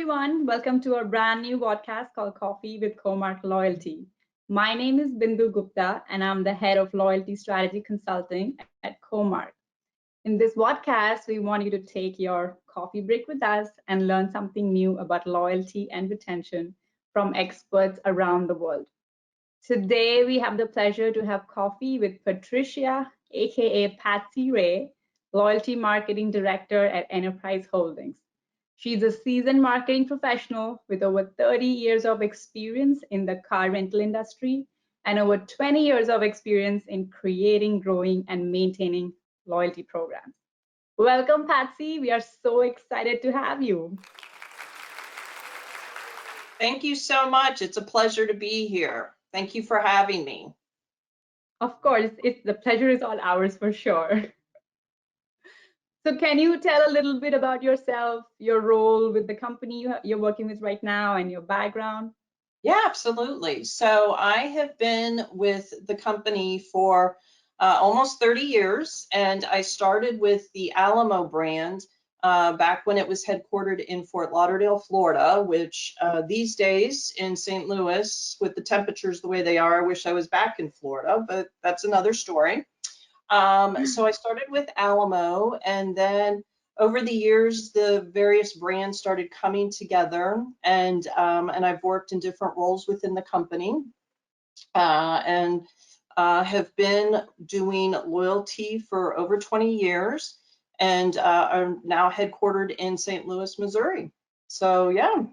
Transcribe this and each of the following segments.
everyone. Welcome to our brand new podcast called Coffee with Comarch Loyalty. My name is Bindu Gupta, and I'm the head of loyalty strategy consulting at Comarch. In this podcast, we want you to take your coffee break with us and learn something new about loyalty and retention from experts around the world. Today, we have the pleasure to have coffee with Patricia, aka Patsy Rey, Loyalty Marketing Director at Enterprise Holdings. She's a seasoned marketing professional with over 30 years of experience in the car rental industry and over 20 years of experience in creating, growing, and maintaining loyalty programs. Welcome, Patsy. We are so excited to have you. Thank you so much. It's a pleasure to be here. Thank you for having me. Of course, the pleasure is all ours for sure. So can you tell a little bit about yourself, your role with the company you're working with right now, and your background? Yeah, absolutely. So I have been with the company for almost 30 years, and I started with the Alamo brand back when it was headquartered in Fort Lauderdale, Florida, which these days in St. Louis, with the temperatures the way they are, I wish I was back in Florida, but that's another story. So I started with Alamo, and then over the years, the various brands started coming together, and I've worked in different roles within the company, and have been doing loyalty for over 20 years, and are now headquartered in St. Louis, Missouri. So yeah.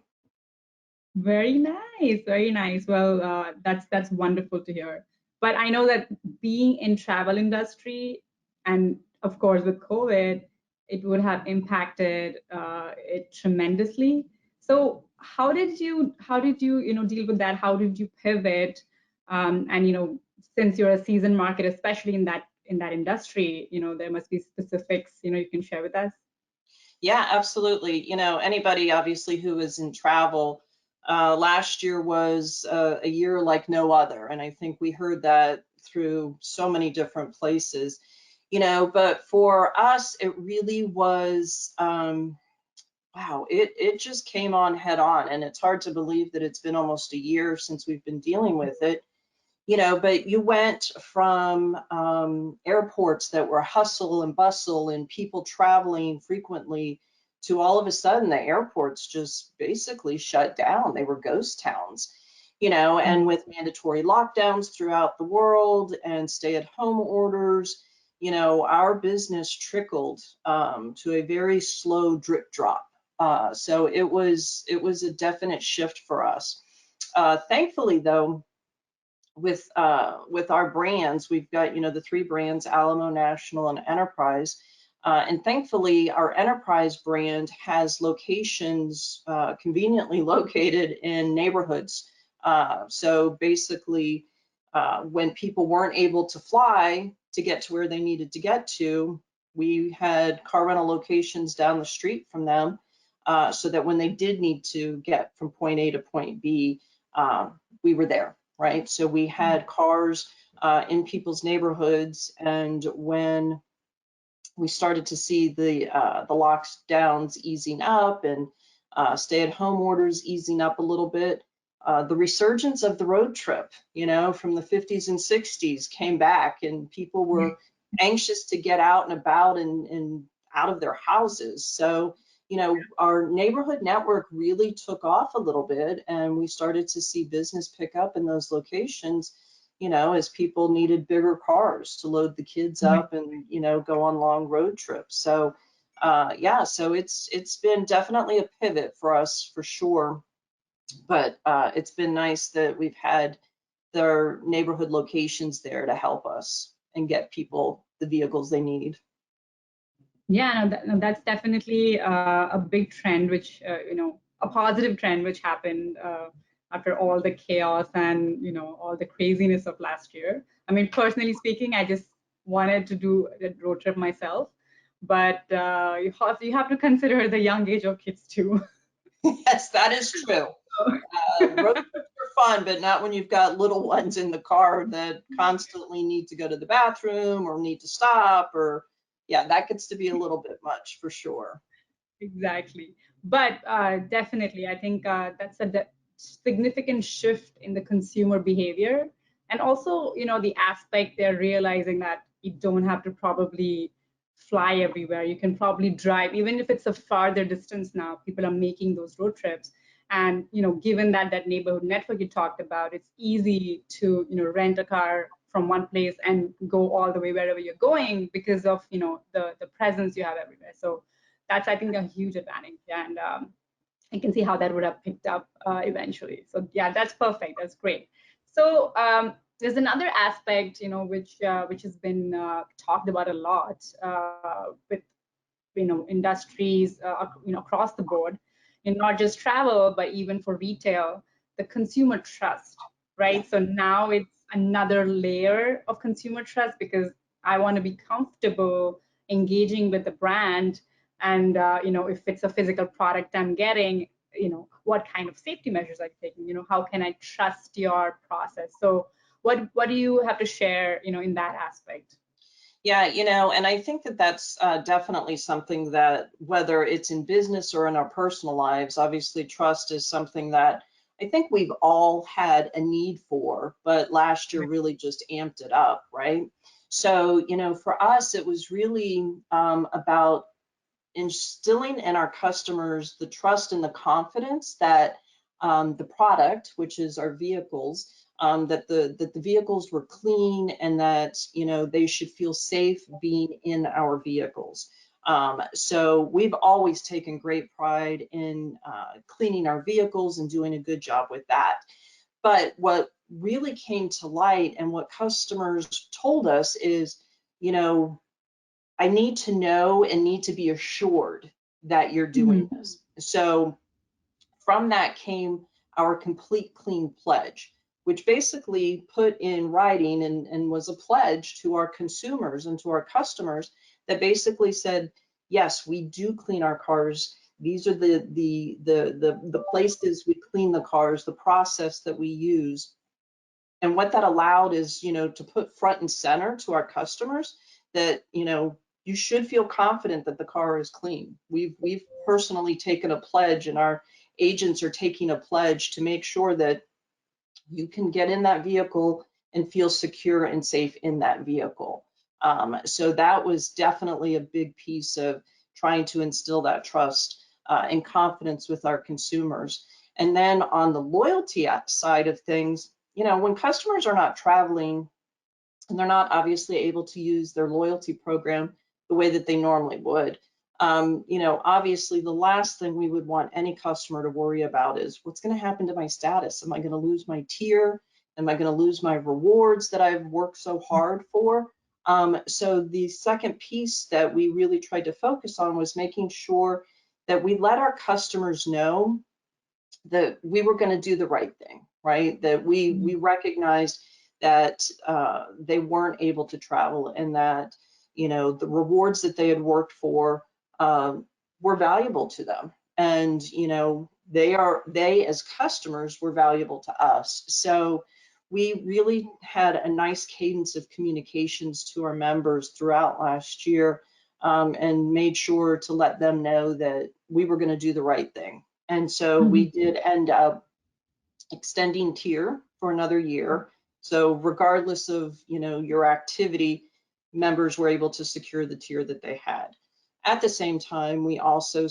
Very nice, very nice. Well, that's wonderful to hear. But I know that being in travel industry, and of course with COVID, it would have impacted it tremendously. So how did you deal with that? How did you pivot? And since you're a seasoned market, especially in that industry, there must be specifics you can share with us. Yeah, absolutely. Anybody obviously who is in travel, last year was a year like no other. And I think we heard that through so many different places, but for us, it really was, wow, it just came on head on. And it's hard to believe that it's been almost a year since we've been dealing with it. But you went from airports that were hustle and bustle and people traveling frequently to all of a sudden the airports just basically shut down. They were ghost towns, and with mandatory lockdowns throughout the world and stay-at-home orders, our business trickled to a very slow drip drop. So it was a definite shift for us. Thankfully, though, with our brands, we've got the three brands, Alamo, National, and Enterprise, and thankfully our Enterprise brand has locations conveniently located in neighborhoods. So basically, when people weren't able to fly to get to where they needed to get to, we had car rental locations down the street from them, so that when they did need to get from point A to point B, we were there. Right, so we had cars in people's neighborhoods, and when we started to see the lockdowns easing up and stay-at-home orders easing up a little bit, the resurgence of the road trip, from the 50s and 60s came back, and people were anxious to get out and about and out of their houses. So our neighborhood network really took off a little bit, and we started to see business pick up in those locations, as people needed bigger cars to load the kids up and, go on long road trips. So, yeah, so it's been definitely a pivot for us for sure. But it's been nice that we've had their neighborhood locations there to help us and get people the vehicles they need. Yeah, no, that's definitely a big trend, which, a positive trend, which happened after all the chaos and, all the craziness of last year. I mean, personally speaking, I just wanted to do a road trip myself, but you have to consider the young age of kids too. Yes, that is true. Road trips are fun, but not when you've got little ones in the car that constantly need to go to the bathroom or need to stop, or yeah, that gets to be a little bit much for sure. Exactly. But definitely, I think that's a significant shift in the consumer behavior. And also, the aspect they're realizing that you don't have to probably fly everywhere. You can probably drive, even if it's a farther distance now, people are making those road trips. And, given that neighborhood network you talked about, it's easy to, rent a car from one place and go all the way wherever you're going because of, the presence you have everywhere. So that's, I think, a huge advantage. And I can see how that would have picked up eventually. So yeah, that's perfect. That's great. So there's another aspect, which has been talked about a lot with, industries, across the board, and not just travel, but even for retail, the consumer trust, Yeah. right? So now it's another layer of consumer trust because I want to be comfortable engaging with the brand, and if it's a physical product I'm getting, what kind of safety measures are you taking? How can I trust your process? So what do you have to share, in that aspect? Yeah, and I think that that's definitely something that, whether it's in business or in our personal lives, obviously trust is something that I think we've all had a need for, but last year really just amped it up, right? So, for us, it was really about instilling in our customers the trust and the confidence that the product, which is our vehicles, that the vehicles were clean and that they should feel safe being in our vehicles. So we've always taken great pride in cleaning our vehicles and doing a good job with that. But what really came to light and what customers told us is, you know, I need to know and need to be assured that you're doing Mhm. this. So from that came our complete clean pledge, which basically put in writing and was a pledge to our consumers and to our customers that basically said, yes, we do clean our cars. These are the places we clean the cars, the process that we use. And what that allowed is, to put front and center to our customers that, you should feel confident that the car is clean. We've personally taken a pledge, and our agents are taking a pledge to make sure that you can get in that vehicle and feel secure and safe in that vehicle. So that was definitely a big piece of trying to instill that trust and confidence with our consumers. And then on the loyalty side of things, when customers are not traveling and they're not obviously able to use their loyalty program the way that they normally would, obviously the last thing we would want any customer to worry about is what's going to happen to my status. Am I going to lose my tier? Am I going to lose my rewards that I've worked so hard for? So the second piece that we really tried to focus on was making sure that we let our customers know that we were going to do the right thing, right? That we recognized that they weren't able to travel, and that the rewards that they had worked for were valuable to them, and they as customers were valuable to us. So we really had a nice cadence of communications to our members throughout last year, and made sure to let them know that we were going to do the right thing. And so we Mhm. did end up extending tier for another year. So regardless of, your activity, members were able to secure the tier that they had. At the same time, we also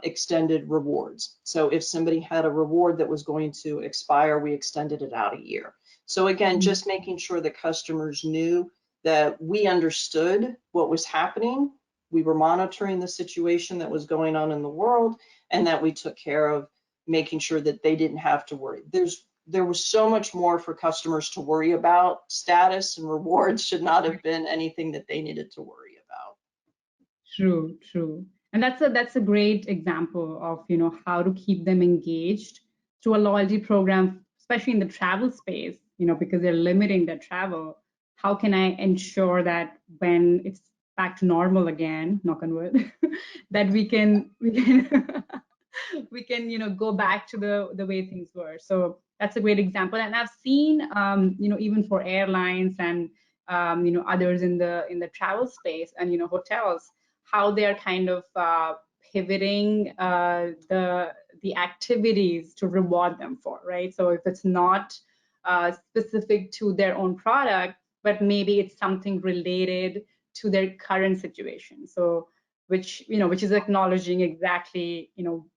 extended rewards. So if somebody had a reward that was going to expire, we extended it out a year. So again, just making sure that customers knew that we understood what was happening. We were monitoring the situation that was going on in the world, and that we took care of making sure that they didn't have to worry. There was so much more for customers to worry about. Status and rewards should not have been anything that they needed to worry about. True, true. And that's a great example of, how to keep them engaged through a loyalty program, especially in the travel space, because they're limiting their travel. How can I ensure that when it's back to normal again, knock on wood, that we can we can, go back to the way things were. So that's a great example. And I've seen, even for airlines and others in the travel space and hotels, how they're kind of pivoting the activities to reward them for, right? So if it's not specific to their own product, but maybe it's something related to their current situation. So which is acknowledging exactly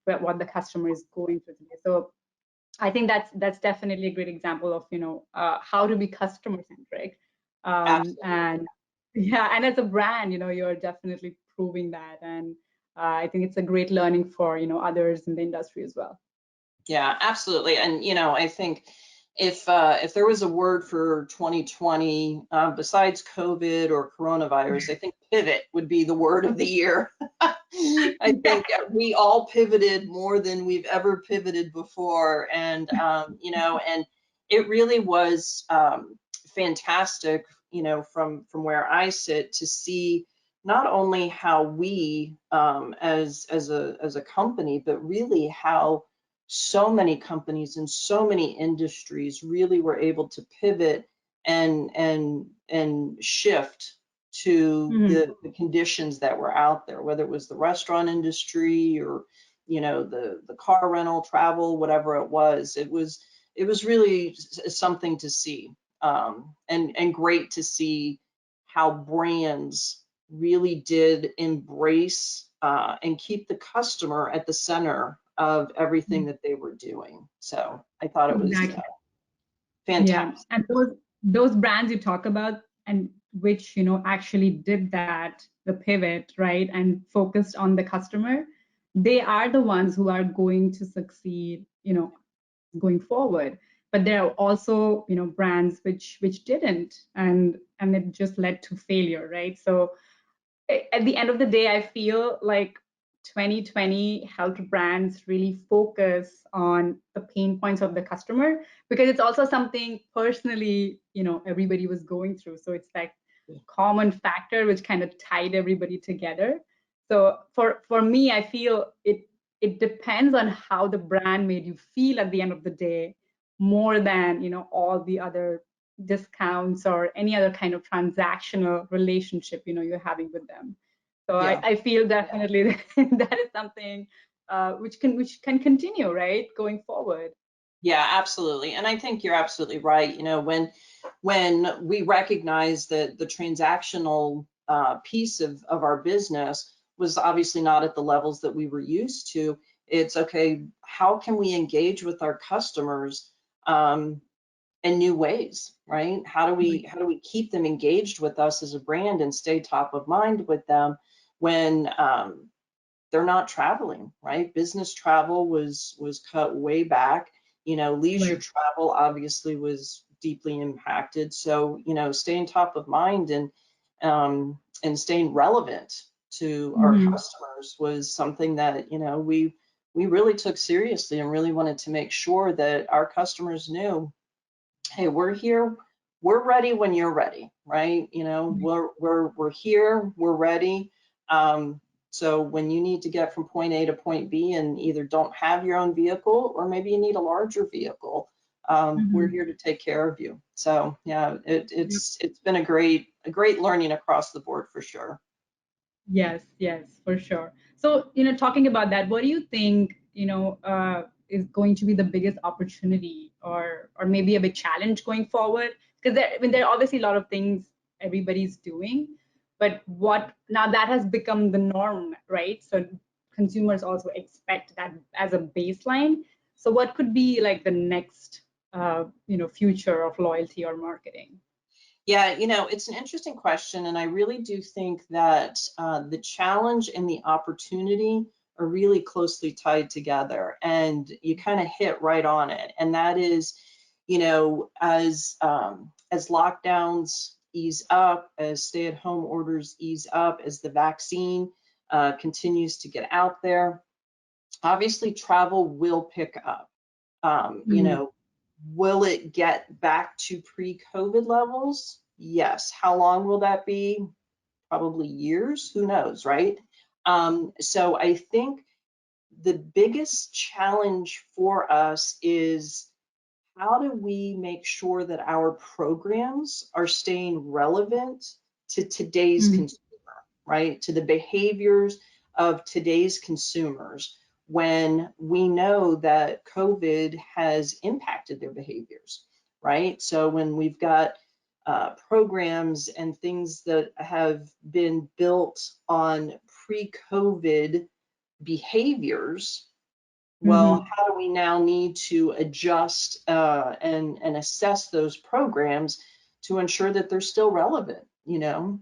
what the customer is going through today. So I think that's definitely a great example of how to be customer centric, Absolutely. and yeah, and as a brand, you're definitely proving that, and I think it's a great learning for others in the industry as well. Yeah, absolutely. And I think if there was a word for 2020 besides COVID or coronavirus, I think pivot would be the word of the year. I think we all pivoted more than we've ever pivoted before, and and it really was fantastic, from where I sit to see not only how we as a company, but really how so many companies and so many industries really were able to pivot and shift to Mhm. the conditions that were out there, whether it was the restaurant industry or the car rental, travel, whatever it was really something to see, and great to see how brands really did embrace and keep the customer at the center of everything that they were doing. So I thought it was Exactly. Yeah, fantastic. and those brands you talk about, and which actually did that, the pivot, right, and focused on the customer, they are the ones who are going to succeed, going forward. But there are also brands which didn't, and it just led to failure, right? So at the end of the day, I feel like 2020 helped brands really focus on the pain points of the customer, because it's also something personally, everybody was going through. So it's like common factor which kind of tied everybody together. So for me, I feel it depends on how the brand made you feel at the end of the day, more than all the other discounts or any other kind of transactional relationship you're having with them. So I, Yeah. I feel definitely that is something which can continue, right, going forward. Yeah, absolutely. And I think you're absolutely right. When we recognize that the transactional piece of our business was obviously not at the levels that we were used to, it's okay, how can we engage with our customers in new ways, right? How do we keep them engaged with us as a brand and stay top of mind with them when they're not traveling, right? Business travel was cut way back. Leisure Right. travel obviously was deeply impacted. So, staying top of mind and staying relevant to our Mhm. customers was something that, we really took seriously and really wanted to make sure that our customers knew, hey, we're here, we're ready when you're ready, right? We're here, we're ready. So when you need to get from point A to point B and either don't have your own vehicle or maybe you need a larger vehicle, we're Mhm. here to take care of you. So yeah, Yep. it's been a great learning across the board for sure. Yes, yes, for sure. So, talking about that, what do you think, is going to be the biggest opportunity, or maybe a big challenge going forward? Because there are obviously a lot of things everybody's doing, but what now that has become the norm, right? So consumers also expect that as a baseline. So what could be like the next, future of loyalty or marketing? Yeah, it's an interesting question, and I really do think that the challenge and the opportunity are really closely tied together, and you kind of hit right on it. And that is, as lockdowns ease up, as stay-at-home orders ease up, as the vaccine continues to get out there, obviously travel will pick up. Um, you Mhm. know, will it get back to pre-COVID levels? Yes. How long will that be? Probably years. Who knows, right? So I think the biggest challenge for us is how do we make sure that our programs are staying relevant to today's Mhm. consumer, right? To the behaviors. of today's consumers when we know that COVID has impacted their behaviors, right? So when we've got programs and things that have been built on pre-COVID behaviors, well, Mm-hmm. how do we now need to adjust and assess those programs to ensure that they're still relevant, you know?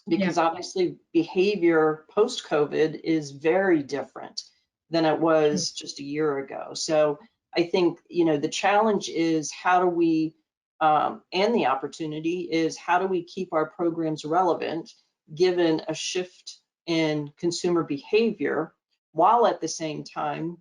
Yeah. Because obviously behavior post-COVID is very different than it True. was just a year ago. So I think, you know, the challenge is how do we, and the opportunity is how do we keep our programs relevant given a shift in consumer behavior, while at the same time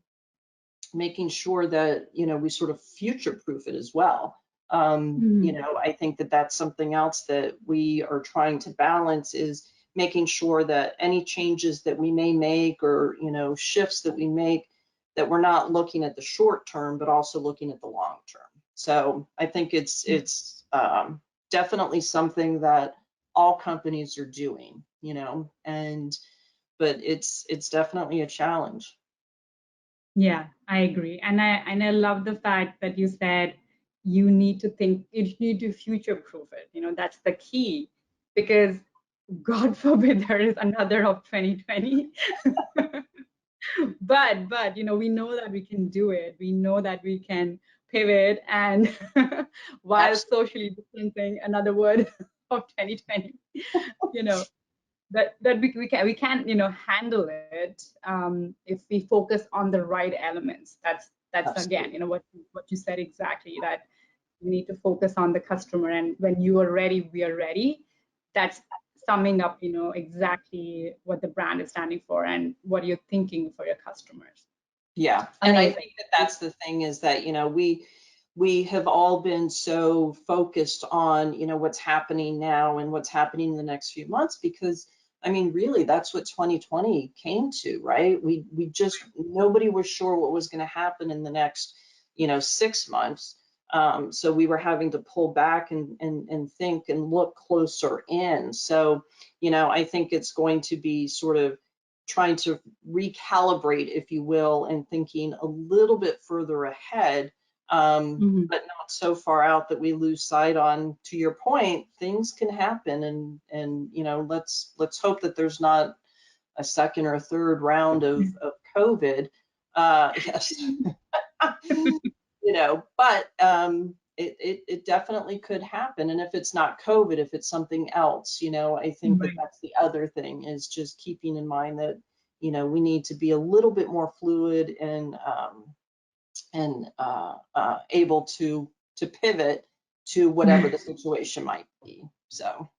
making sure that, you know, we sort of future-proof it as well. You Mm-hmm. know, I think that that's something else that we are trying to balance, is making sure that any changes that we may make, or, you know, shifts that we make, that we're not looking at the short term, but also looking at the long term. So I think it's definitely something that all companies are doing, you know, and but it's definitely a challenge. Yeah, I agree. And I love the fact that you said you need to think, you need to future proof it. You know, that's the key, because God forbid there is another of 2020. But you know, we know that we can do it. We know that we can pivot and while Absolutely. socially distancing, another word of 2020, you know, that we can you know handle it if we focus on the right elements. That's again, you know, what you said exactly, that you need to focus on the customer, and when you are ready, we are ready. That's summing up, you know, exactly what the brand is standing for and what you're thinking for your customers. Yeah, and I Amazing. think that that's the thing, is that, you know, we have all been so focused on, you know, what's happening now and what's happening in the next few months, because I mean, really, that's what 2020 came to, right? We just, nobody was sure what was going to happen in the next, you know, 6 months. So we were having to pull back and think and look closer in. So, you know, I think it's going to be sort of trying to recalibrate, if you will, and thinking a little bit further ahead, Mhm. but not so far out that we lose sight on, to your point, things can happen, and you know, let's hope that there's not a second or a third round of COVID. Yes, you know, but it definitely could happen. And if it's not COVID, if it's something else, you know, I think that Right. that's the other thing, is just keeping in mind that, you know, we need to be a little bit more fluid and able to pivot to whatever the situation might be. So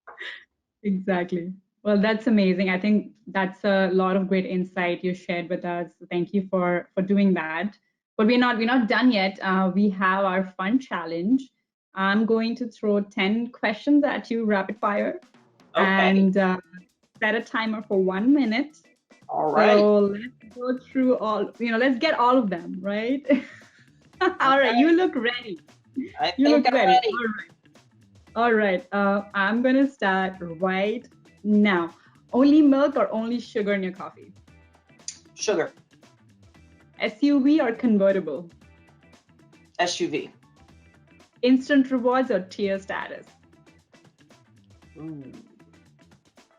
Exactly. Well, that's amazing. I think that's a lot of great insight you shared with us. Thank you for doing that. But we're not done yet. We have our fun challenge. I'm going to throw 10 questions at you, rapid fire, okay, and set a timer for 1 minute. all right, So let's go through all, you know, let's get all of them, right? All right, okay, you look ready. I You think look I'm ready. ready. All right, I'm gonna start right now. Only milk or only sugar in your coffee? Sugar. SUV or convertible? SUV. Instant rewards or tier status? Ooh.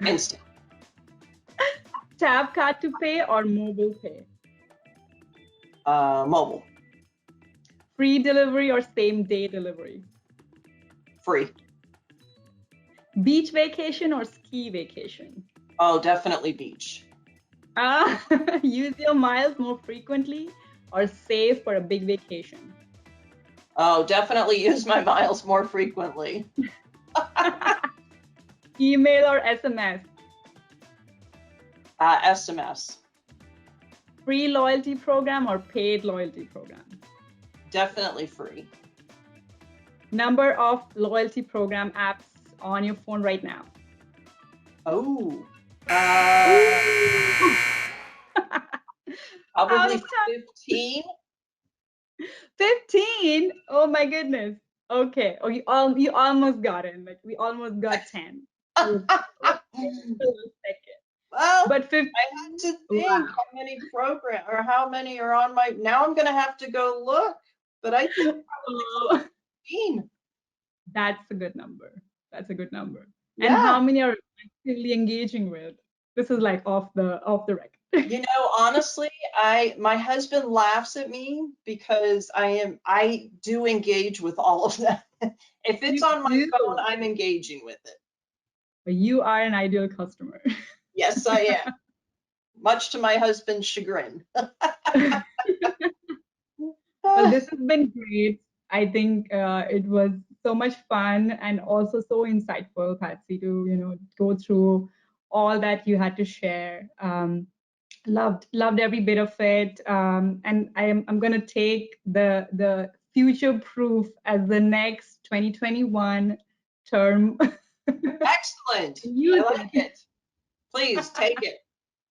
Instant. Tap card to pay or mobile pay? Mobile. Free delivery or same day delivery? Free. Beach vacation or ski vacation? Oh, definitely beach. Uh, use your miles more frequently or save for a big vacation? Oh, definitely use my miles more frequently. Email or SMS? SMS. Free loyalty program or paid loyalty program? Definitely free. Number of loyalty program apps on your phone right now? Oh, Ooh. Out probably of time. 15. 15. Oh my goodness. Okay. Oh, you almost got it. Like we almost got 10. You were close. Okay, just a second. Well, But 50, I had to think wow. how many program or how many are on my, now I'm gonna have to go look, but I think probably close Oh, to 15. that's a good number. That's a good number. And Yeah. how many are actively engaging with? This is like off the record. You know, honestly, my husband laughs at me because I do engage with all of them. If it's You on my do. phone, I'm engaging with it. You are an ideal customer. Yes, I am, much to my husband's chagrin. Well, this has been great. I think it was so much fun and also so insightful, Patsy, to go through all that you had to share. Loved every bit of it, and I'm gonna take the future proof as the next 2021 term. Excellent. I Use like it. it. Please take it.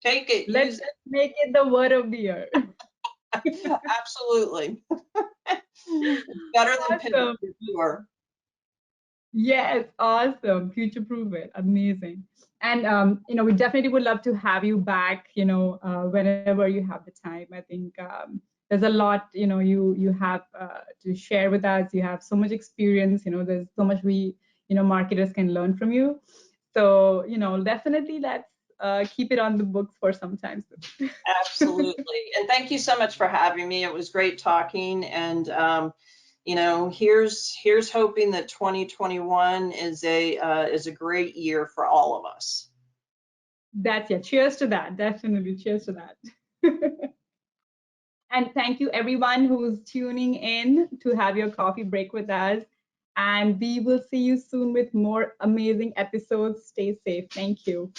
Take it, Let's use just make it the word of the year. it. Absolutely. It's better than pivot Awesome. for sure. Yes, awesome. Future proof it. Amazing. And we definitely would love to have you back, whenever you have the time. I think there's a lot, you have to share with us. You have so much experience, there's so much we, marketers can learn from you. So, definitely let's keep it on the books for some time soon. Absolutely. And thank you so much for having me. It was great talking. And here's hoping that 2021 is a great year for all of us. That's yeah. Cheers to that. Definitely. Cheers to that. And thank you everyone who's tuning in to have your coffee break with us. And we will see you soon with more amazing episodes. Stay safe. Thank you.